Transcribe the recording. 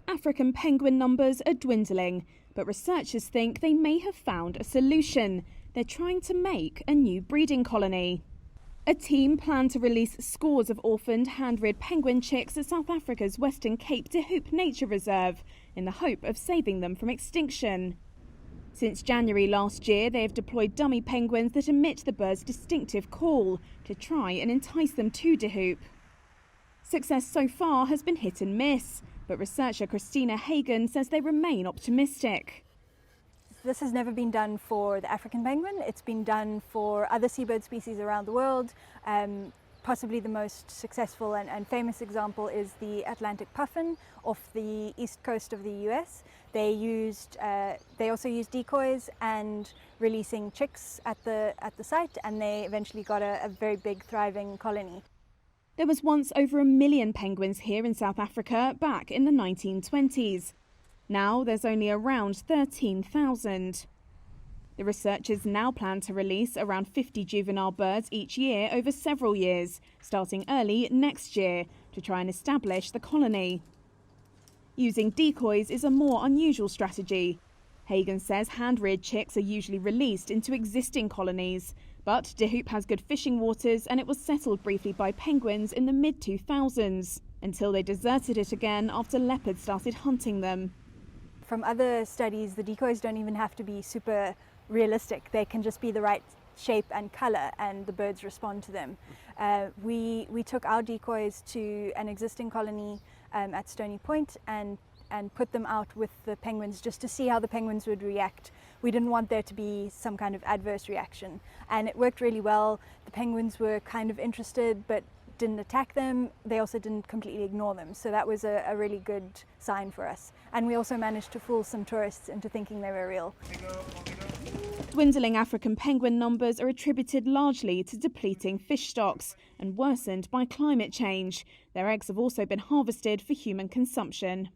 African penguin numbers are dwindling, but researchers think they may have found a solution. They're trying to make a new breeding colony. A team planned to release scores of orphaned hand-reared penguin chicks at South Africa's Western Cape De Hoop Nature Reserve in the hope of saving them from extinction. Since January last year, they have deployed dummy penguins that emit the bird's distinctive call to try and entice them to De Hoop. Success so far has been hit and miss, but researcher Christina Hagen says they remain optimistic. This has never been done for the African penguin. It's been done for other seabird species around the world. Possibly the most successful and famous example is the Atlantic puffin off the east coast of the US. They also used decoys and releasing chicks at the site, and they eventually got a very big thriving colony. There was once over 1 million penguins here in South Africa back in the 1920s. Now there's only around 13,000. The researchers now plan to release around 50 juvenile birds each year over several years, starting early next year, to try and establish the colony. Using decoys is a more unusual strategy. Hagen says hand-reared chicks are usually released into existing colonies, but De Hoop has good fishing waters and it was settled briefly by penguins in the mid-2000s, until they deserted it again after leopards started hunting them. From other studies, the decoys don't even have to be super realistic. They can just be the right shape and color and the birds respond to them. We took our decoys to an existing colony at Stony Point and put them out with the penguins just to see how the penguins would react. We didn't want there to be some kind of adverse reaction, and it worked really well. The penguins were kind of interested but didn't attack them. They also didn't completely ignore them, so that was a really good sign for us. And we also managed to fool some tourists into thinking they were real. Dwindling African penguin numbers are attributed largely to depleting fish stocks and worsened by climate change. Their eggs have also been harvested for human consumption.